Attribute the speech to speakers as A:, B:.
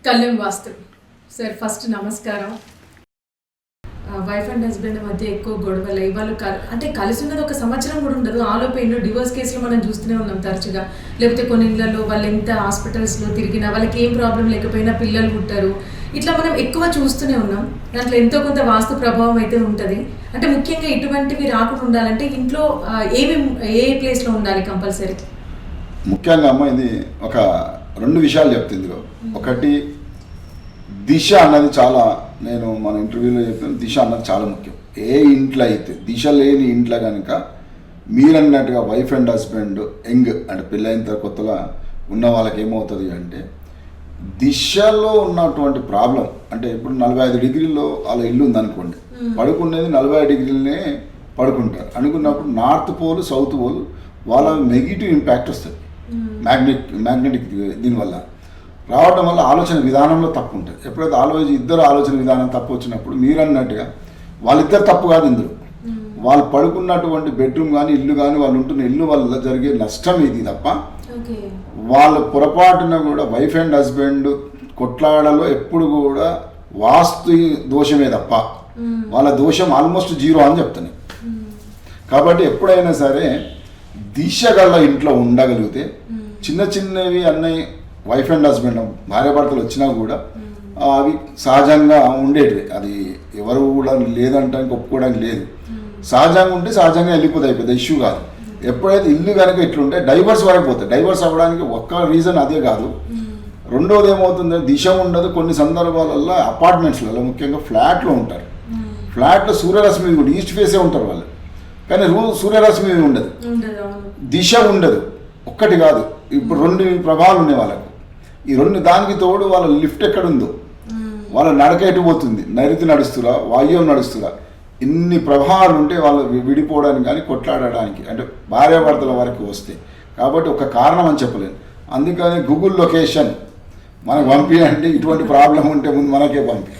A: కళ్యాణ్ వాస్తు sir first నమస్కారం. Wife and husband మధ్య ఎక్కువ గొడవలు వాళ్ళు అంటే కలిసి ఉన్నది ఒక సంవత్సరం కూడా ఉండదు. ఆలోపు ఎన్నో డివోర్స్ కేసులు మనం చూస్తూనే ఉన్నాం తరచుగా. లేకపోతే కొన్ని ఇళ్లలో వాళ్ళు ఎంత హాస్పిటల్స్లో తిరిగినా వాళ్ళకి ఏం ప్రాబ్లం లేకపోయినా పిల్లలు పుట్టారు. ఇట్లా మనం ఎక్కువ చూస్తూనే ఉన్నాం. దాంట్లో ఎంతో కొంత వాస్తు ప్రభావం అయితే ఉంటుంది. అంటే ముఖ్యంగా ఇటువంటివి రాకుండా ఉండాలంటే ఇంట్లో ఏ ప్లేస్లో ఉండాలి కంపల్సరీ?
B: ముఖ్యంగా అమ్మ ఇది ఒక 2 విషయాలు చెప్తుంది ఇందులో. ఒకటి దిశ అన్నది చాలా, నేను మన ఇంటర్వ్యూలో చెప్తాను, దిశ అన్నది చాలా ముఖ్యం. ఏ ఇంట్లో అయితే దిశ లేని ఇంట్లో కనుక మీరన్నట్టుగా వైఫ్ అండ్ హస్బెండ్ అంటే పెళ్ళైన తర్వాత కొత్తగా ఉన్న వాళ్ళకి ఏమవుతుంది అంటే దిశలో ఉన్నటువంటి ప్రాబ్లం. అంటే ఇప్పుడు 45 డిగ్రీల్లో వాళ్ళ ఇల్లు ఉందనుకోండి, పడుకునేది 45 డిగ్రీలనే పడుకుంటారు అనుకున్నప్పుడు నార్త్ పోల్ సౌత్ పోల్ వాళ్ళ నెగిటివ్ ఇంపాక్ట్ వస్తుంది. మ్యాగ్నెటిక్ దీనివల్ల రావడం వల్ల ఆలోచన విధానంలో తప్పు ఉంటుంది. ఎప్పుడైతే ఇద్దరు ఆలోచన విధానం తప్పు వచ్చినప్పుడు మీరు అన్నట్టుగా వాళ్ళిద్దరు తప్పు కాదు, ఇందులో వాళ్ళు పడుకున్నటువంటి బెడ్రూమ్ కానీ ఇల్లు కానీ వాళ్ళు ఉంటున్న ఇల్లు వల్ల జరిగే నష్టం ఇది తప్ప వాళ్ళ పొరపాటున కూడా వైఫ్ అండ్ హస్బెండ్ కొట్లాడలో ఎప్పుడు కూడా వాస్తు దోషమే తప్ప వాళ్ళ దోషం ఆల్మోస్ట్ 0 అని చెప్తాను. కాబట్టి ఎప్పుడైనా సరే దిశ గల ఇంట్లో ఉండగలిగితే చిన్న చిన్నవి అన్నయ్య వైఫ్ అండ్ హస్బెండ్ భార్యాభర్తలు వచ్చినా కూడా అవి సహజంగా ఉండేటివి. అది ఎవరు కూడా లేదంటానికి ఒప్పుకోవడానికి లేదు. సహజంగా ఉంటే సహజంగా వెళ్ళిపోతాయి, పెద్ద ఇష్యూ కాదు. ఎప్పుడైతే ఇల్లు కనుక ఇట్లుంటే డైవర్స్ వరకు పోతాయి. డైవర్స్ అవ్వడానికి ఒక్క రీజన్ అదే కాదు. రెండోది ఏమవుతుందో దిశ ఉండదు. కొన్ని సందర్భాలలో అపార్ట్మెంట్స్లలో ముఖ్యంగా ఫ్లాట్లో ఉంటారు. ఫ్లాట్లో సూర్యరశ్మి కూడా ఈస్ట్ ఫేసే ఉంటారు వాళ్ళు, కానీ సూర్యరశ్మి ఉండదు, దిశ ఉండదు. ఒక్కటి కాదు, ఇప్పుడు 2 ప్రభావాలు ఉన్నాయి వాళ్ళకు. ఈ 2 దానికి తోడు వాళ్ళ లిఫ్ట్ ఎక్కడుందో, వాళ్ళ నడక ఎటు పోతుంది, నైరుతి నడుస్తురా వాయువ్యం నడుస్తురా, ఇన్ని ప్రభావాలు ఉంటే వాళ్ళు విడిపోవడానికి కానీ కొట్లాడడానికి అంటే భార్యాభర్తల వరకు వస్తే. కాబట్టి ఒక కారణం అని చెప్పలేను. అందుకని గూగుల్ లొకేషన్ మనకు పంపి అంటే ఇటువంటి ప్రాబ్లం ఉంటే ముందు మనకే పంపి